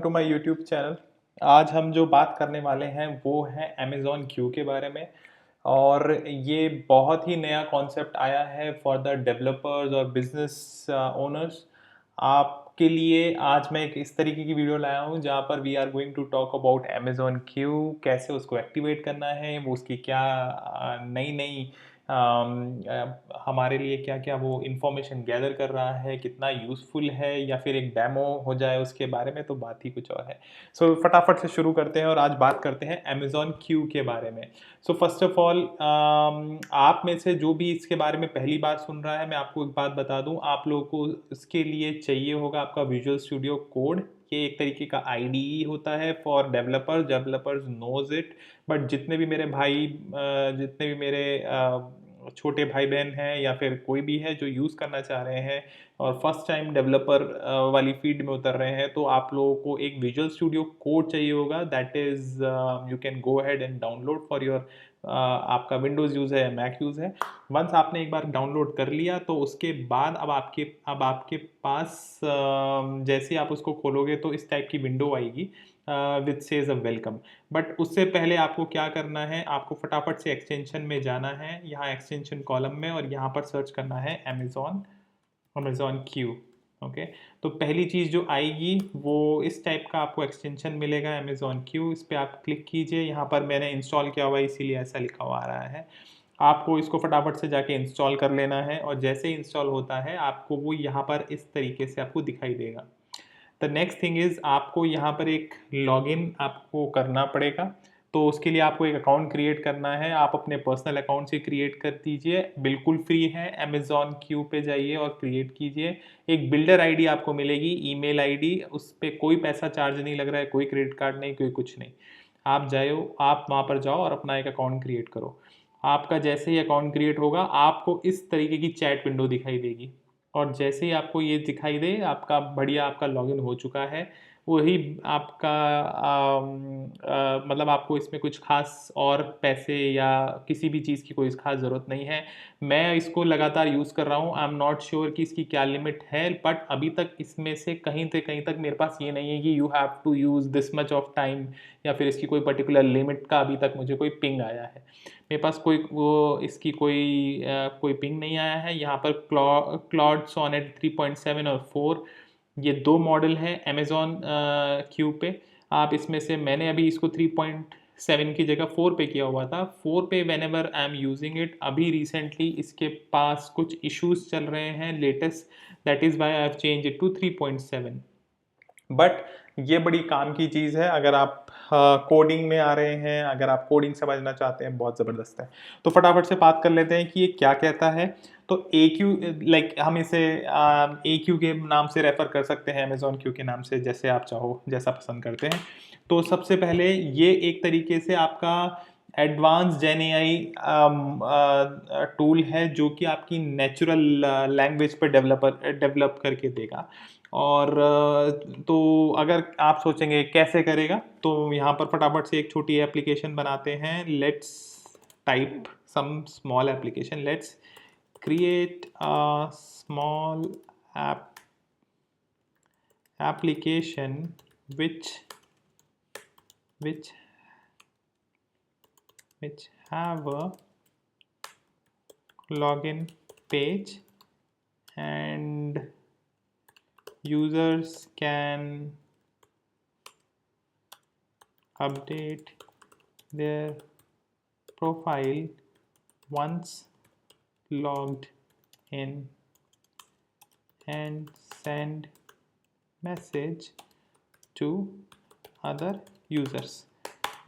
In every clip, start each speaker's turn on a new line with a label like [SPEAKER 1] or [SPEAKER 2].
[SPEAKER 1] To my YouTube channel. आज हम जो बात करने वाले हैं वो है अमेज़न क्यू के बारे में। और ये बहुत ही नया कॉन्सेप्ट आया है फॉर द डेवलपर्स और बिजनेस ओनर्स। आपके लिए आज मैं एक इस तरीके की वीडियो लाया हूँ जहाँ पर we are going to talk about Amazon Q, कैसे उसको एक्टिवेट करना है, वो उसकी क्या नई नई हमारे लिए क्या क्या वो इंफॉर्मेशन गैदर कर रहा है, कितना यूज़फुल है, या फिर एक डेमो हो जाए उसके बारे में, तो बात ही कुछ और है। सो फटाफट से शुरू करते हैं और आज बात करते हैं अमेज़न क्यू के बारे में। सो फर्स्ट ऑफ ऑल आप में से जो भी इसके बारे में पहली बार सुन रहा है, मैं आपको एक बात बता दूं, आप लोगों को इसके लिए चाहिए होगा आपका विजुअल स्टूडियो कोड। ये एक तरीके का आईडीई होता है for developers knows it. But जितने भी मेरे भाई जितने भी मेरे छोटे भाई बहन हैं या फिर कोई भी है जो यूज़ करना चाह रहे हैं और फर्स्ट टाइम डेवलपर वाली फील्ड में उतर रहे हैं, तो आप लोगों को एक विजुअल स्टूडियो कोड चाहिए होगा। That is you can go ahead and download for your आपका विंडोज़ यूज़ है या मैक यूज़ है। वंस आपने एक बार डाउनलोड कर लिया तो उसके बाद अब आपके पास जैसे ही आप उसको खोलोगे तो इस टाइप की विंडो आएगी which says a welcome. But उससे पहले आपको क्या करना है, आपको फटाफट से एक्सटेंशन में जाना है, यहाँ एक्सटेंशन कॉलम में, और यहाँ पर सर्च करना है अमेज़न क्यू। ओके, तो पहली चीज़ जो आएगी वो इस टाइप का आपको एक्सटेंशन मिलेगा अमेज़न क्यू। इस पर आप क्लिक कीजिए। यहाँ पर मैंने इंस्टॉल किया हुआ है इसीलिए ऐसा लिखा हुआ आ रहा है। आपको इसको फटाफट से जाके इंस्टॉल कर लेना है, और जैसे ही इंस्टॉल होता है आपको वो यहाँ पर इस तरीके से आपको दिखाई देगा। द नेक्स्ट थिंग इज़ आपको यहाँ पर एक लॉगिन आपको करना पड़ेगा। तो उसके लिए आपको एक अकाउंट क्रिएट करना है। आप अपने पर्सनल अकाउंट से क्रिएट कर दीजिए, बिल्कुल फ्री है। अमेज़न क्यू पे जाइए और क्रिएट कीजिए। एक बिल्डर आईडी आपको मिलेगी, ईमेल आईडी, उस पर कोई पैसा चार्ज नहीं लग रहा है, कोई क्रेडिट कार्ड नहीं, कोई कुछ नहीं। आप वहाँ पर जाओ और अपना एक अकाउंट क्रिएट करो। आपका जैसे ही अकाउंट क्रिएट होगा आपको इस तरीके की चैट विंडो दिखाई देगी, और जैसे ही आपको ये दिखाई दे आपका बढ़िया आपका लॉगिन हो चुका है। वही आपका मतलब आपको इसमें कुछ खास और पैसे या किसी भी चीज़ की कोई खास ज़रूरत नहीं है। मैं इसको लगातार यूज़ कर रहा हूँ। आई एम नॉट श्योर कि इसकी क्या लिमिट है, बट अभी तक इसमें से कहीं से कहीं तक मेरे पास ये नहीं है कि you have to use this much of time, या फिर इसकी कोई पर्टिकुलर लिमिट का अभी तक मुझे कोई पिंग आया है। मेरे पास इसकी कोई पिंग नहीं आया है। यहाँ पर क्लॉड सोनेट 3.7 और 4, ये दो मॉडल हैं अमेज़न क्यू पे। आप इसमें से मैंने अभी इसको 3.7 की जगह 4 पे किया हुआ था। 4 पे whenever I am using it, अभी रिसेंटली इसके पास कुछ इश्यूज चल रहे हैं latest, that is why I have change it to 3.7। But ये बड़ी काम की चीज़ है अगर आप कोडिंग में आ रहे हैं, अगर आप कोडिंग समझना चाहते हैं, बहुत ज़बरदस्त है। तो फटाफट से बात कर लेते हैं कि ये क्या कहता है। तो ए क्यू, लाइक हम इसे ए क्यू के नाम से रेफर कर सकते हैं, अमेज़न क्यू के नाम से, जैसे आप चाहो, जैसा पसंद करते हैं। तो सबसे पहले ये एक तरीके से आपका एडवांस जेन एआई टूल है जो कि आपकी नेचुरल लैंग्वेज पर डेवलप करके देगा। और तो अगर आप सोचेंगे कैसे करेगा, तो यहाँ पर फटाफट से एक छोटी एप्लीकेशन बनाते हैं। Let's type some small application, let's create a small application which have a login page, and users can update their profile once logged in and send message to other users।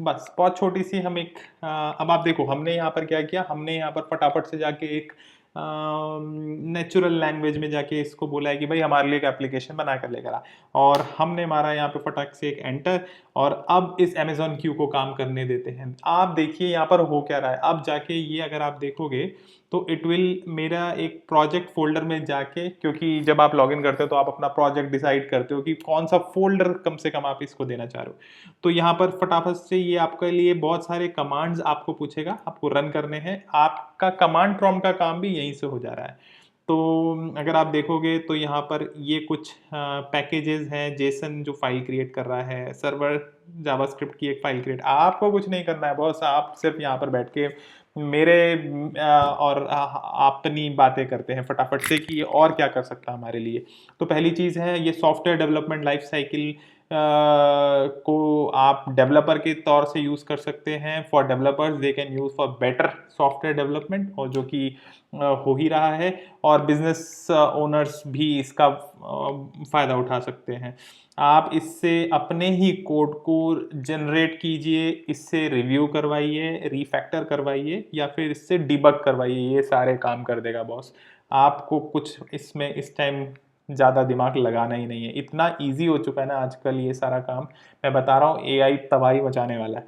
[SPEAKER 1] बस बहुत छोटी सी हम एक अब आप देखो हमने यहाँ पर क्या किया, हमने यहाँ पर फटाफट से जाके एक नेचुरल लैंग्वेज में जाके इसको बोला है कि भाई हमारे लिए एक एप्लीकेशन बना कर लेकर आ, और हमने मारा यहाँ पे फटाक से एक एंटर, और अब इस अमेज़न क्यू को काम करने देते हैं। आप देखिए यहाँ पर हो क्या रहा है। अब जाके ये अगर आप देखोगे तो इट विल मेरा एक प्रोजेक्ट फोल्डर में जाके, क्योंकि जब आप लॉगिन करते हो तो आप अपना प्रोजेक्ट डिसाइड करते हो कि कौन सा फोल्डर कम से कम आप इसको देना चाह रहे हो। तो यहाँ पर फटाफट से ये आपके लिए बहुत सारे कमांड्स आपको पूछेगा, आपको रन करने हैं। आपका कमांड प्रॉम्प्ट का काम भी यहीं से हो जा रहा है। तो अगर आप देखोगे तो यहाँ पर ये कुछ पैकेजेस हैं, जेसन जो फाइल क्रिएट कर रहा है, सर्वर जावास्क्रिप्ट की एक फाइल क्रिएट, आपको कुछ नहीं करना है बॉस, आप सिर्फ यहाँ पर बैठ के मेरे और अपनी बातें करते हैं फटाफट से कि ये और क्या कर सकता है हमारे लिए। तो पहली चीज़ है ये सॉफ्टवेयर डेवलपमेंट लाइफ साइकिल को आप डेवलपर के तौर से यूज़ कर सकते हैं। For developers they can use for better software development, और जो कि हो ही रहा है, और बिजनेस ओनर्स भी इसका फ़ायदा उठा सकते हैं। आप इससे अपने ही कोड को जनरेट कीजिए, इससे रिव्यू करवाइए, रीफैक्टर करवाइए, या फिर इससे डिबग करवाइए, ये सारे काम कर देगा बॉस। आपको कुछ इसमें इस टाइम ज़्यादा दिमाग लगाना ही नहीं है, इतना ईजी हो चुका है ना आजकल ये सारा काम। मैं बता रहा हूँ एआई तबाही मचाने वाला है।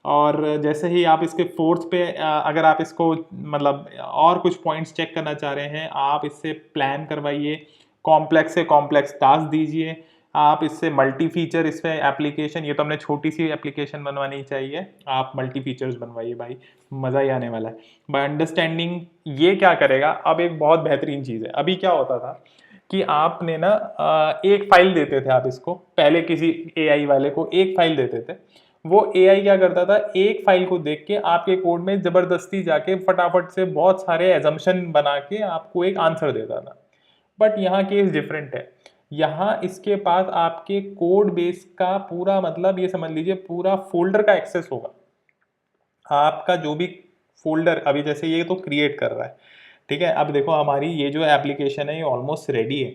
[SPEAKER 1] और जैसे ही आप इसके फोर्थ पे अगर आप इसको मतलब और कुछ पॉइंट्स चेक करना चाह रहे हैं, आप इससे प्लान करवाइए, कॉम्प्लेक्स से कॉम्प्लेक्स टास्क दीजिए, आप इससे मल्टी फीचर इसमें एप्लीकेशन, ये तो हमने छोटी सी एप्लीकेशन बनवानी चाहिए, आप मल्टी फीचर्स बनवाइए भाई, मज़ा ही आने वाला है। बाय अंडरस्टैंडिंग ये क्या करेगा, अब एक बहुत बेहतरीन चीज़ है। अभी क्या होता था कि आपने ना एक फाइल देते थे आप इसको, पहले किसी एआई वाले को एक फाइल देते थे, वो एआई क्या करता था, एक फाइल को देख के आपके कोड में जबरदस्ती जाके फटाफट से बहुत सारे एजम्पशन बना के आपको एक आंसर देता था। बट यहाँ केस डिफरेंट है। यहाँ इसके पास आपके कोड बेस का पूरा मतलब ये समझ लीजिए पूरा फोल्डर का एक्सेस होगा। आपका जो भी फोल्डर अभी जैसे ये तो क्रिएट कर रहा है, ठीक है, अब देखो हमारी ये जो एप्लीकेशन है ये ऑलमोस्ट रेडी है।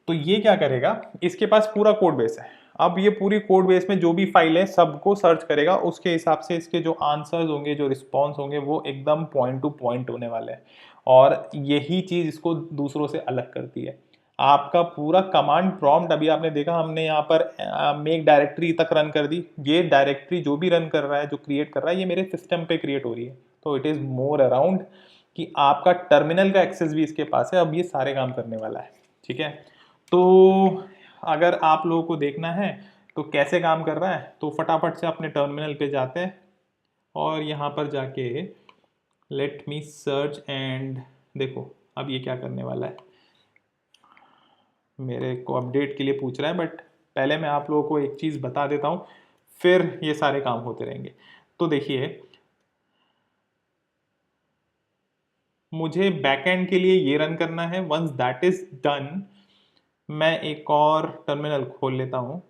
[SPEAKER 1] तो ये क्या करेगा, इसके पास पूरा कोड बेस है। अब ये पूरी कोड बेस में जो भी फाइल है सबको सर्च करेगा, उसके हिसाब से इसके जो आंसर्स होंगे, जो रिस्पॉन्स होंगे, वो एकदम पॉइंट टू पॉइंट होने वाले हैं। और यही चीज़ इसको दूसरों से अलग करती है। आपका पूरा कमांड प्रॉम्प्ट, अभी आपने देखा हमने यहाँ पर मेक डायरेक्टरी तक रन कर दी। ये डायरेक्टरी जो भी रन कर रहा है, जो क्रिएट कर रहा है, ये मेरे सिस्टम पे क्रिएट हो रही है। तो इट इज़ मोर अराउंड कि आपका टर्मिनल का एक्सेस भी इसके पास है, अब ये सारे काम करने वाला है। ठीक है, तो अगर आप लोगों को देखना है तो कैसे काम कर रहा है, तो फटाफट से अपने टर्मिनल पे जाते हैं और यहाँ पर जाके लेट मी सर्च एंड देखो अब ये क्या करने वाला है। मेरे को अपडेट के लिए पूछ रहा है, बट पहले मैं आप लोगों को एक चीज़ बता देता हूँ, फिर ये सारे काम होते रहेंगे। तो देखिए, मुझे बैकएंड के लिए ये रन करना है। वंस दैट इज डन, मैं एक और टर्मिनल खोल लेता हूँ।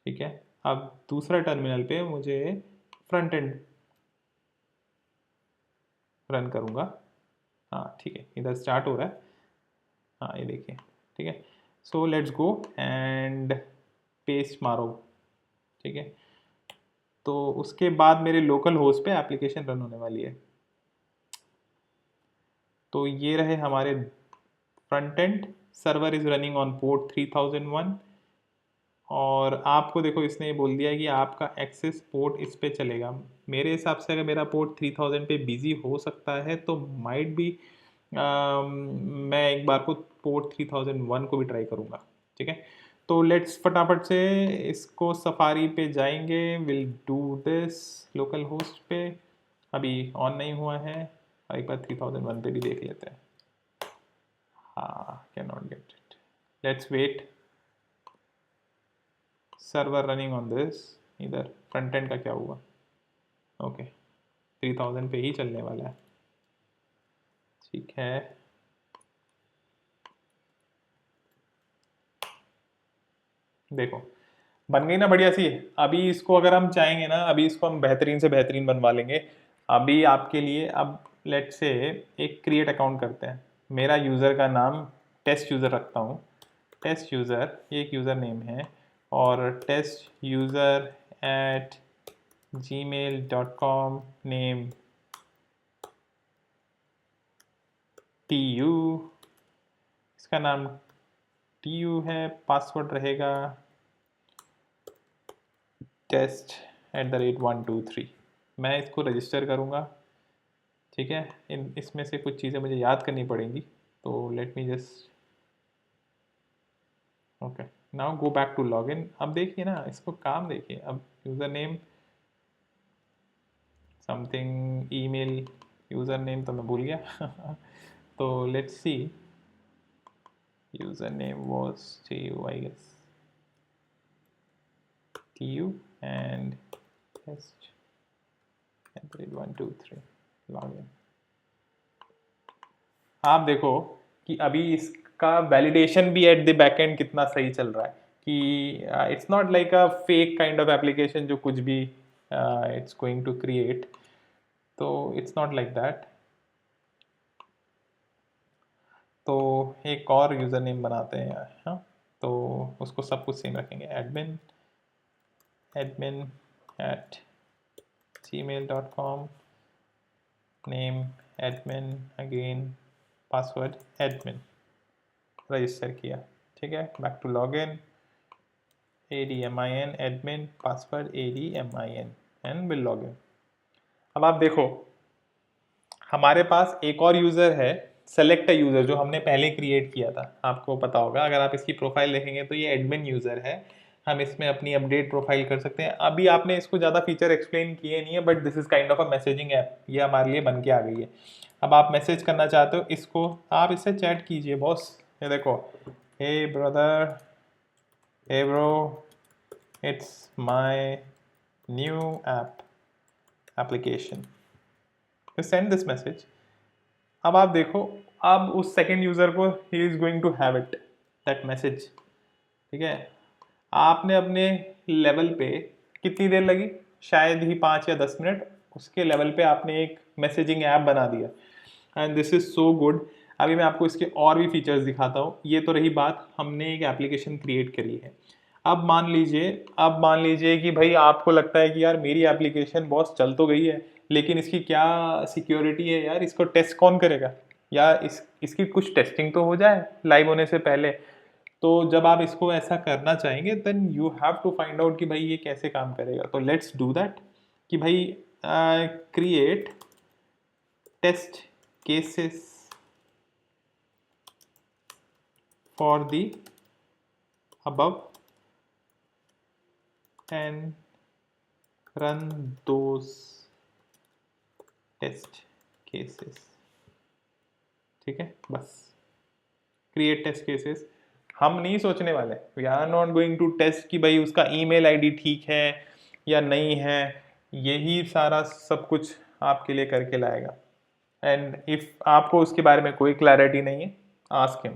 [SPEAKER 1] ठीक है, अब दूसरा टर्मिनल पे मुझे फ्रंट एंड रन करूँगा। हाँ ठीक है, इधर स्टार्ट हो रहा है। हाँ ये देखिए, ठीक है। So let's go and paste मारो। ठीक है, तो उसके बाद मेरे लोकल होस्ट पे एप्लीकेशन रन होने वाली है। तो ये रहे हमारे front end, server is running on port 3001। और आपको देखो इसने ये बोल दिया है कि आपका एक्सेस पोर्ट इस पे चलेगा। मेरे हिसाब से अगर मेरा पोर्ट 3000 पे बिजी हो सकता है तो माइट भी मैं एक बार को पोर्ट 3001 को भी ट्राई करूँगा। ठीक है, तो लेट्स फटाफट से इसको सफारी पे जाएंगे। Will do this local host पे, अभी ऑन नहीं हुआ है, एक बार 3001 पे भी देख लेते हैं। हाँ, can not get it, let's wait. Server running on this, इधर फ्रंट एंड का क्या हुआ। ओके, 3000 पे ही चलने वाला है। ठीक है, देखो बन गई ना बढ़िया सी। अभी इसको अगर हम चाहेंगे ना, अभी इसको हम बेहतरीन से बेहतरीन बनवा लेंगे। अभी आपके लिए अब लेट से एक क्रिएट अकाउंट करते हैं। मेरा यूज़र का नाम टेस्ट यूज़र रखता हूँ। टेस्ट यूज़र ये एक यूज़र नेम है, और test user at gmail.com, name TU, इसका नाम TU है, पासवर्ड रहेगा test@123। मैं इसको रजिस्टर करूँगा। ठीक है, इसमें से कुछ चीज़ें मुझे याद करनी पड़ेंगी, तो let me just okay now go back to login. अब देखिए ना, इसको काम देखिए। अब user name something email, user name तो मैं भूल गया तो let's see, user name was TU I guess, TU and test 1 2 3 log in. आप देखो कि अभी इसका वैलिडेशन भी एट द बैक एंड कितना सही चल रहा है कि it's not like a fake kind of application जो कुछ भी इट्स गोइंग टू क्रिएट, तो इट्स नॉट लाइक दैट। तो एक और यूज़र नेम बनाते हैं यार, हाँ, तो उसको सब कुछ सेम रखेंगे, admin@gmail.com, नेम admin, again password admin, register किया, ठीक है, back to login, admin admin password admin and will login. अब आप देखो हमारे पास एक और यूज़र है, सेलेक्ट अ यूज़र, जो हमने पहले क्रिएट किया था, आपको पता होगा, अगर आप इसकी प्रोफाइल देखेंगे तो ये एडमिन यूज़र है। हम इसमें अपनी अपडेट प्रोफाइल कर सकते हैं। अभी आपने इसको ज़्यादा फीचर एक्सप्लेन किए नहीं है, but this is kind of a messaging app, ये हमारे लिए बन के आ गई है। अब आप मैसेज करना चाहते हो इसको, आप इससे चैट कीजिए, बॉस ये देखो, hey brother, hey bro, it's my new application, send this message. अब आप देखो, अब उस सेकंड यूजर को ही is going to have it that message, ठीक है। आपने अपने लेवल पे कितनी देर लगी, शायद ही 5 या 10 मिनट, उसके लेवल पे आपने एक मैसेजिंग ऐप बना दिया, and this is so good. अभी मैं आपको इसके और भी फीचर्स दिखाता हूँ। ये तो रही बात, हमने एक एप्लीकेशन क्रिएट करी है। अब मान लीजिए कि भाई आपको लगता है कि यार मेरी एप्लीकेशन बॉस चल तो गई है, लेकिन इसकी क्या सिक्योरिटी है यार, इसको टेस्ट कौन करेगा, या इसकी कुछ टेस्टिंग तो हो जाए लाइव होने से पहले। तो जब आप इसको ऐसा करना चाहेंगे then you have to find out कि भाई ये कैसे काम करेगा। तो लेट्स डू दैट कि भाई create test cases for the above and run those test cases, ठीक है। बस क्रिएट टेस्ट केसेस, हम नहीं सोचने वाले, we are not going to test कि भाई उसका ईमेल आईडी ठीक है या नहीं है, यही सारा सब कुछ आपके लिए करके लाएगा। एंड इफ आपको उसके बारे में कोई क्लैरिटी नहीं है, आस्क हिम।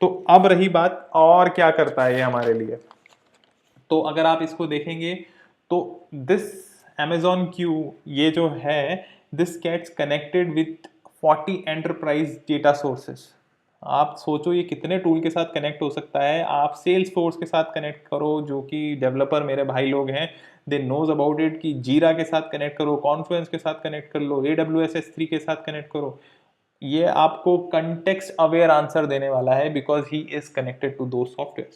[SPEAKER 1] तो अब रही बात और क्या करता है ये हमारे लिए, तो अगर आप इसको देखेंगे तो दिस Amazon Q, ये जो है, this gets connected with 40 enterprise data sources. आप सोचो ये कितने टूल के साथ कनेक्ट हो सकता है। आप सेल्स फोर्स के साथ कनेक्ट करो, जो कि डेवलपर मेरे भाई लोग हैं, दे नोज अबाउट इट, कि जीरा के साथ कनेक्ट करो, कॉन्फ्लुएंस के साथ कनेक्ट कर लो, AWS S3 के साथ कनेक्ट करो। ये आपको कंटेक्स्ट अवेयर आंसर देने वाला है, because he is connected to दो सॉफ्टवेयर,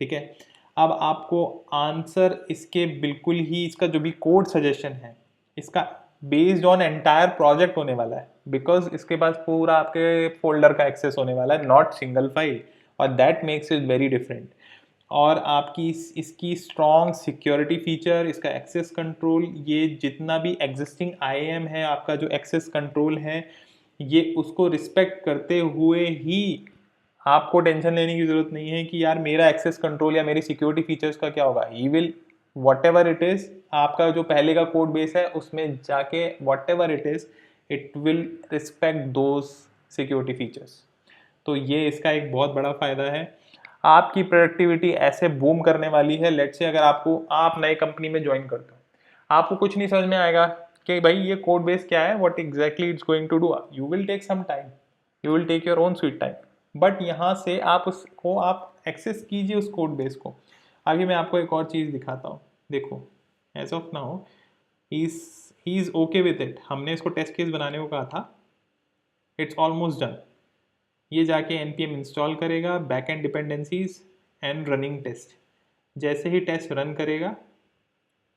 [SPEAKER 1] ठीक है। अब आपको आंसर इसके बिल्कुल ही, इसका जो भी कोड सजेशन है, इसका बेस्ड ऑन एंटायर प्रोजेक्ट होने वाला है, बिकॉज इसके पास पूरा आपके फोल्डर का एक्सेस होने वाला है, नॉट सिंगल फाइल, और that makes it very different. और आपकी इसकी स्ट्रॉन्ग सिक्योरिटी फीचर, इसका एक्सेस कंट्रोल, ये जितना भी एग्जिस्टिंग IAM है, आपका जो एक्सेस कंट्रोल है, ये उसको रिस्पेक्ट करते हुए ही आपको टेंशन लेने की जरूरत नहीं है कि यार मेरा एक्सेस कंट्रोल या मेरी सिक्योरिटी फीचर्स का क्या होगा। He will what ever it is, आपका जो पहले का कोड बेस है उसमें जाके what ever it is, it will respect those security features. तो ये इसका एक बहुत बड़ा फायदा है। आपकी प्रोडक्टिविटी ऐसे बूम करने वाली है। लेट्स से अगर आप नई कंपनी में ज्वाइन करते हो, आपको कुछ नहीं समझ में आएगा कि भाई ये कोड बेस क्या है, what exactly it's going to do, you will take some time, you will take your own sweet time, but यहाँ से आप उसको आप एक्सेस कीजिए उस कोड बेस को। आगे मैं आपको एक और चीज़ दिखाता हूँ, देखो as of now he is okay with it. हमने इसको टेस्ट केस बनाने को कहा था, इट्स ऑलमोस्ट डन। ये जाके npm इंस्टॉल करेगा, back end dependencies and running test. जैसे ही टेस्ट रन करेगा,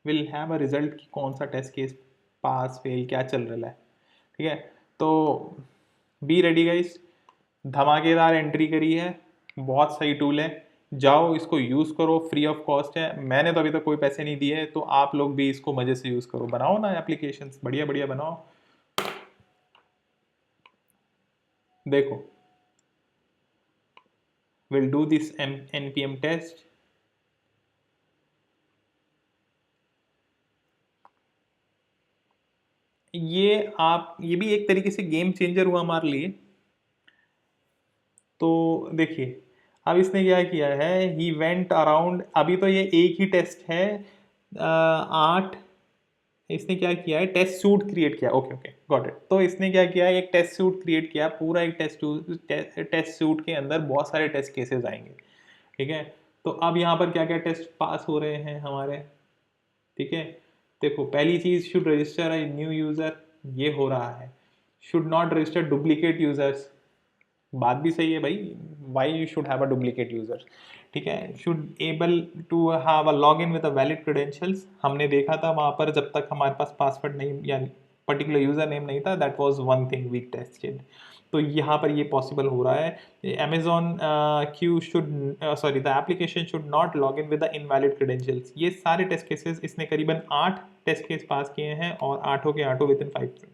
[SPEAKER 1] विल हैव अ रिजल्ट कि कौन सा टेस्ट केस पास फेल क्या चल रहा है, ठीक है। तो बी रेडी गाइस, धमाकेदार एंट्री करी है, बहुत सही टूल है, जाओ इसको यूज़ करो, फ्री ऑफ कॉस्ट है। मैंने तो अभी तक कोई पैसे नहीं दिए, तो आप लोग भी इसको मज़े से यूज़ करो, बनाओ ना एप्लीकेशंस, बढ़िया बढ़िया बनाओ। देखो, we'll do this npm test. ये भी एक तरीके से गेम चेंजर हुआ हमारे लिए। तो देखिए, अब इसने क्या किया है, ही वेंट अराउंड, अभी तो ये एक ही टेस्ट है, 8, इसने क्या किया है, टेस्ट सूट क्रिएट किया। Okay okay, got it. तो इसने क्या किया है, एक टेस्ट सूट क्रिएट किया, पूरा एक टेस्ट सूट के अंदर बहुत सारे टेस्ट केसेस आएंगे, ठीक है। तो अब यहाँ पर क्या क्या टेस्ट पास हो रहे हैं हमारे, ठीक है। देखो, पहली चीज़, should register a new user, ये हो रहा है। Should not register duplicate users, बात भी सही है भाई, why you should have a duplicate user, ठीक है। Should able to have a log in with a valid credentials, हमने देखा था वहाँ पर जब तक हमारे पास पासवर्ड नहीं या पर्टिकुलर यूज़र नेम नहीं था, that was one thing we tested. तो यहाँ पर ये पॉसिबल हो रहा है। Amazon Q should, sorry, the application should not log in with the invalid credentials, ये सारे टेस्ट केसेस इसने करीबन 8 टेस्ट केस पास किए हैं, और 8 के 8 विद इन 5।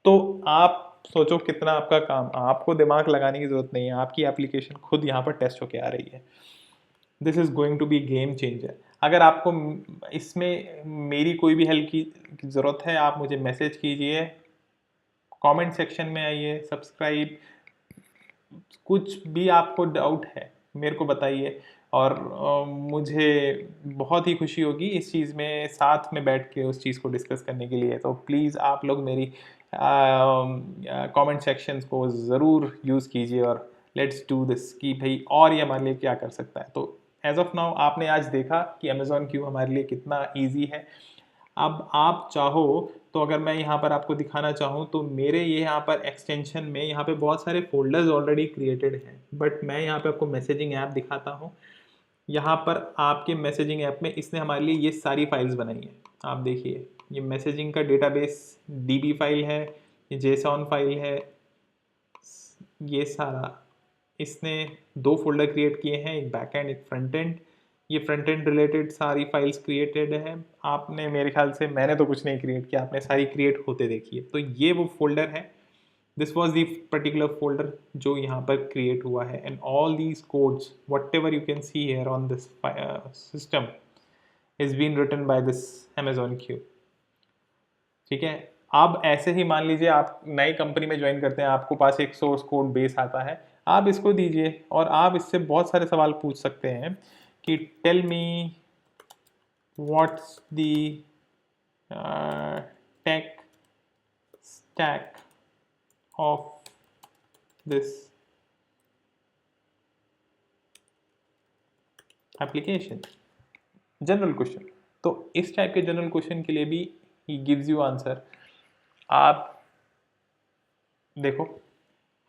[SPEAKER 1] तो आप सोचो कितना आपका काम, आपको दिमाग लगाने की जरूरत नहीं है, आपकी एप्लीकेशन खुद यहाँ पर टेस्ट होके आ रही है। This is going to be game changer. अगर आपको इसमें मेरी कोई भी हेल्प की ज़रूरत है, आप मुझे मैसेज कीजिए, कमेंट सेक्शन में आइए, सब्सक्राइब, कुछ भी आपको डाउट है मेरे को बताइए, और मुझे बहुत ही खुशी होगी इस चीज़ में साथ में बैठ के उस चीज़ को डिस्कस करने के लिए। तो प्लीज़ आप लोग मेरी कमेंट सेक्शंस को ज़रूर यूज़ कीजिए, और लेट्स डू दिस कि भाई और ये हमारे लिए क्या कर सकता है। तो एज ऑफ नाउ आपने आज देखा कि अमेज़ॉन क्यू हमारे लिए कितना ईजी है। अब आप चाहो तो, अगर मैं यहाँ पर आपको दिखाना चाहूँ तो मेरे ये यहाँ पर एक्सटेंशन में यहाँ पे बहुत सारे फोल्डर्स ऑलरेडी क्रिएटेड हैं, बट मैं यहाँ पे आपको मैसेजिंग ऐप दिखाता हूँ। यहाँ पर आपके मैसेजिंग ऐप में इसने हमारे लिए ये सारी फाइल्स बनाई हैं। आप देखिए, ये मैसेजिंग का डेटाबेस डीबी फाइल है, ये जेसॉन फाइल है, ये सारा इसने 2 फोल्डर क्रिएट किए हैं, एक बैक एंड एक फ्रंट एंड। ये फ्रंट एंड रिलेटेड सारी फाइल्स क्रिएटेड है। आपने, मेरे ख्याल से मैंने तो कुछ नहीं क्रिएट किया, आपने सारी क्रिएट होते देखी है। तो ये वो फोल्डर है, this was the particular folder जो यहाँ पर क्रिएट हुआ है, and all these codes whatever you can see here on this system is been written by this Amazon Q, ठीक है। अब ऐसे ही मान लीजिए आप नई कंपनी में ज्वाइन करते हैं, आपको पास एक सोर्स कोड बेस आता है, आप इसको दीजिए और आप इससे बहुत सारे सवाल पूछ सकते हैं कि tell me what's the tech stack of this application, general question. तो इस टाइप के जनरल क्वेश्चन के लिए भी ही गिव्स यू आंसर। आप देखो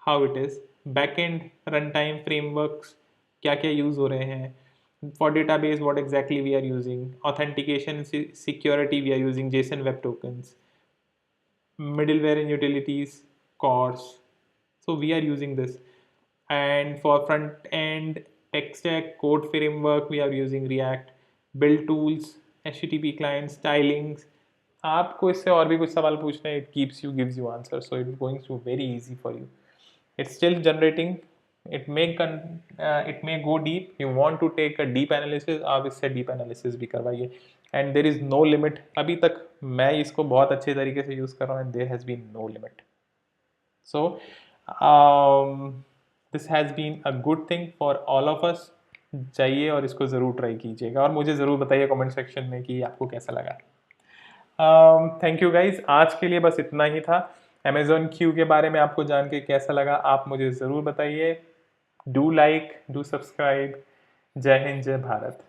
[SPEAKER 1] how it is, backend run time frameworks क्या क्या यूज हो रहे हैं, for database what exactly we are using, authentication security we are using JSON web tokens, middleware and utilities, CORS, so we are using this, and for front end tech stack code framework we are using React, build tools, HTTP clients, stylings। आपको इससे और भी कुछ सवाल पूछना है, it gives you answer, so it's going to very easy for you, it's still generating, it may go deep, you want to take a deep analysis, आप इससे deep analysis भी करवाइए, and there is no limit। अभी तक मैं इसको बहुत अच्छे तरीके से यूज़ कर रहा हूँ, and there has been no limit, so this has been a good thing for all of us। जाइए और इसको ज़रूर ट्राई कीजिएगा, और मुझे ज़रूर बताइए कमेंट सेक्शन में कि आपको कैसा लगा। थैंक यू गाइज, आज के लिए बस इतना ही था। अमेजॉन क्यू के बारे में आपको जान के कैसा लगा आप मुझे ज़रूर बताइए। Do like, do subscribe. जय हिंद, जय भारत।